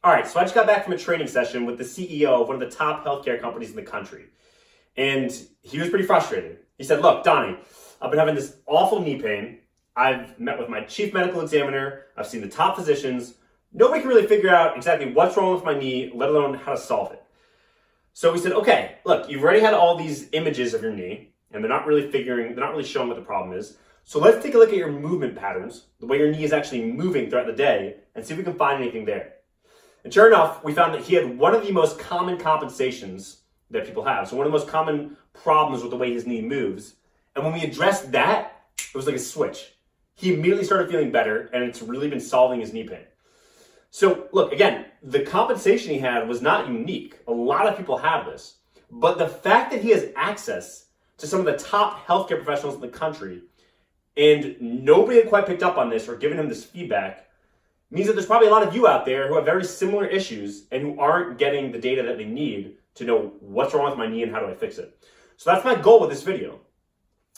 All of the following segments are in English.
All right, so I just got back from a training session with the CEO of one of the top healthcare companies in the country. And he was pretty frustrated. He said, look, Donnie, I've been having this awful knee pain. I've met with my chief medical examiner. I've seen the top physicians. Nobody can really figure out exactly what's wrong with my knee, let alone how to solve it. So we said, okay, look, you've already had all these images of your knee, and they're not really showing what the problem is. So let's take a look at your movement patterns, the way your knee is actually moving throughout the day, and see if we can find anything there. And sure enough, we found that he had one of the most common compensations that people have. So one of the most common problems with the way his knee moves. And when we addressed that, it was like a switch. He immediately started feeling better, and it's really been solving his knee pain. So look, again, the compensation he had was not unique. A lot of people have this. But the fact that he has access to some of the top healthcare professionals in the country, and nobody had quite picked up on this or given him this feedback, means that there's probably a lot of you out there who have very similar issues and who aren't getting the data that they need to know what's wrong with my knee and how do I fix it. So that's my goal with this video,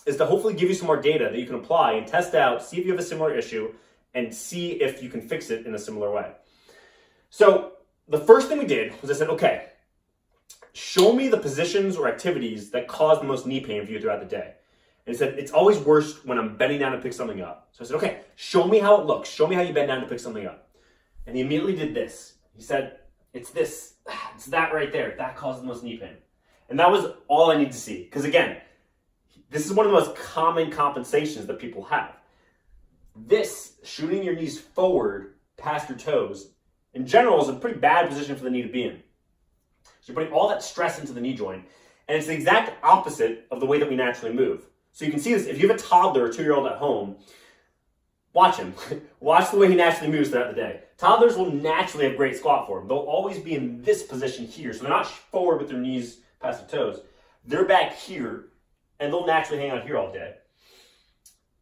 is to hopefully give you some more data that you can apply and test out, see if you have a similar issue, and see if you can fix it in a similar way. So the first thing we did was I said, okay, show me the positions or activities that cause the most knee pain for you throughout the day. And he said, it's always worst when I'm bending down to pick something up. So I said, okay, show me how it looks. Show me how you bend down to pick something up. And he immediately did this. He said, it's this, it's that right there. That causes the most knee pain. And that was all I need to see. Because again, this is one of the most common compensations that people have. This, shooting your knees forward past your toes, in general is a pretty bad position for the knee to be in. So you're putting all that stress into the knee joint. And it's the exact opposite of the way that we naturally move. So you can see this, if you have a toddler or 2-year-old at home, watch him. Watch the way he naturally moves throughout the day. Toddlers will naturally have great squat form. They'll always be in this position here. So they're not forward with their knees past their toes. They're back here, and they'll naturally hang out here all day.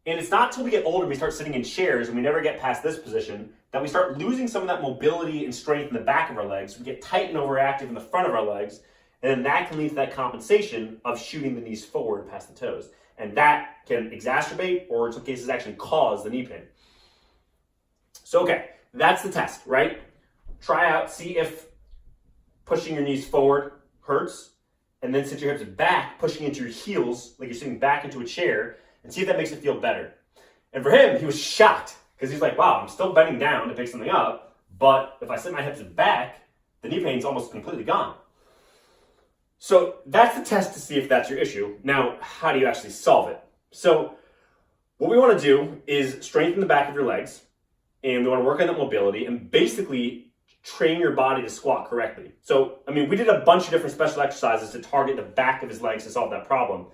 And it's not until we get older, we start sitting in chairs, and we never get past this position, that we start losing some of that mobility and strength in the back of our legs. We get tight and overactive in the front of our legs, and then that can lead to that compensation of shooting the knees forward past the toes. And that can exacerbate, or in some cases actually cause the knee pain. So, okay, that's the test, right? Try out, see if pushing your knees forward hurts, and then sit your hips back, pushing into your heels like you're sitting back into a chair, and see if that makes it feel better. And for him, he was shocked, because he's like, wow, I'm still bending down to pick something up, but if I sit my hips back, the knee pain's almost completely gone. So that's the test to see if that's your issue. Now, how do you actually solve it? So what we want to do is strengthen the back of your legs, and we want to work on that mobility and basically train your body to squat correctly. So, we did a bunch of different special exercises to target the back of his legs to solve that problem,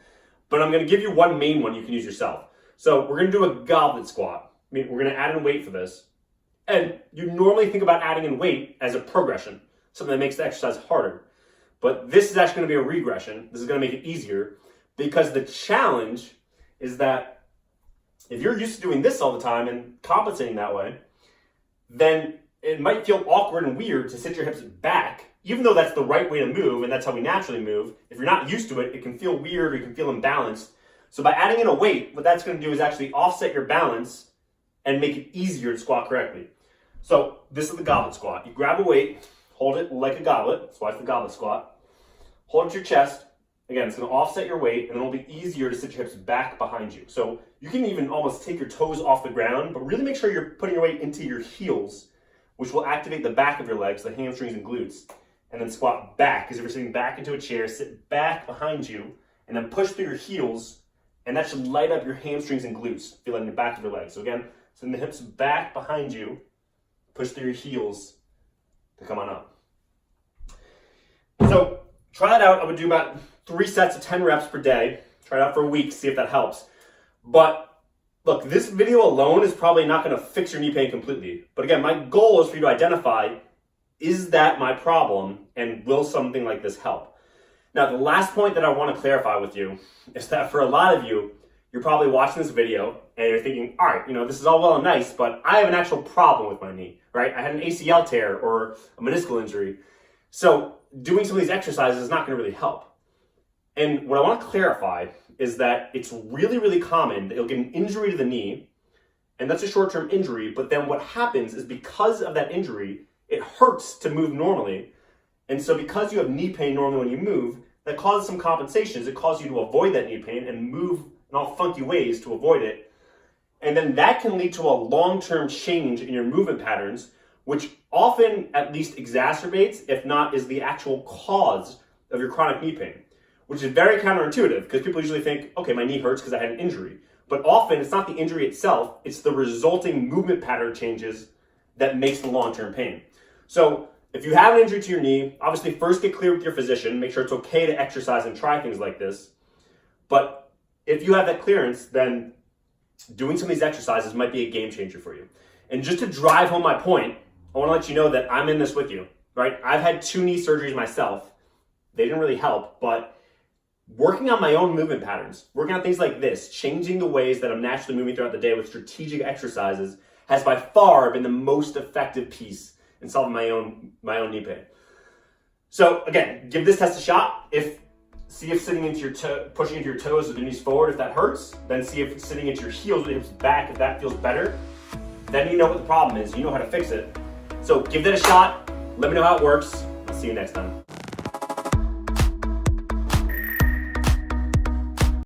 but I'm going to give you one main one you can use yourself. So we're going to do a goblet squat. We're going to add in weight for this. And you normally think about adding in weight as a progression, something that makes the exercise harder. But this is actually going to be a regression. This is going to make it easier, because the challenge is that if you're used to doing this all the time and compensating that way, then it might feel awkward and weird to sit your hips back, even though that's the right way to move and that's how we naturally move. If you're not used to it, it can feel weird or you can feel imbalanced. So by adding in a weight, what that's going to do is actually offset your balance and make it easier to squat correctly. So this is the goblet squat. You grab a weight, hold it like a goblet. That's why it's the goblet squat. Hold it to your chest. Again, it's going to offset your weight, and then it'll be easier to sit your hips back behind you. So you can even almost take your toes off the ground, but really make sure you're putting your weight into your heels, which will activate the back of your legs, the hamstrings and glutes, and then squat back. Because if you're sitting back into a chair, sit back behind you, and then push through your heels, and that should light up your hamstrings and glutes, feel it in the back of your legs. So again, send the hips back behind you, push through your heels to come on up. So try that out. I would do about 3 sets of 10 reps per day. Try it out for a week, see if that helps. But look, this video alone is probably not going to fix your knee pain completely. But again, my goal is for you to identify, is that my problem, and will something like this help? Now, the last point that I want to clarify with you is that for a lot of you, you're probably watching this video and you're thinking, all right, this is all well and nice, but I have an actual problem with my knee, right? I had an ACL tear or a meniscal injury. So doing some of these exercises is not going to really help. And what I want to clarify is that it's really, really common that you'll get an injury to the knee, and that's a short-term injury, but then what happens is because of that injury, it hurts to move normally. And so because you have knee pain normally when you move, that causes some compensations. It causes you to avoid that knee pain and move in all funky ways to avoid it. And then that can lead to a long-term change in your movement patterns, which often at least exacerbates, if not is the actual cause of your chronic knee pain, which is very counterintuitive because people usually think, okay, my knee hurts because I had an injury. But often it's not the injury itself, it's the resulting movement pattern changes that makes the long-term pain. So if you have an injury to your knee, obviously first get clear with your physician, make sure it's okay to exercise and try things like this. But if you have that clearance, then doing some of these exercises might be a game changer for you. And just to drive home my point, I want to let you know that I'm in this with you, right? I've had 2 knee surgeries myself. They didn't really help, but working on my own movement patterns, working on things like this, changing the ways that I'm naturally moving throughout the day with strategic exercises has by far been the most effective piece in solving my own knee pain. So again, give this test a shot. See if sitting into your pushing into your toes with your knees forward, if that hurts, then see if sitting into your heels with your hips back, if that feels better. Then you know what the problem is, you know how to fix it. So give that a shot, let me know how it works. I'll see you next time.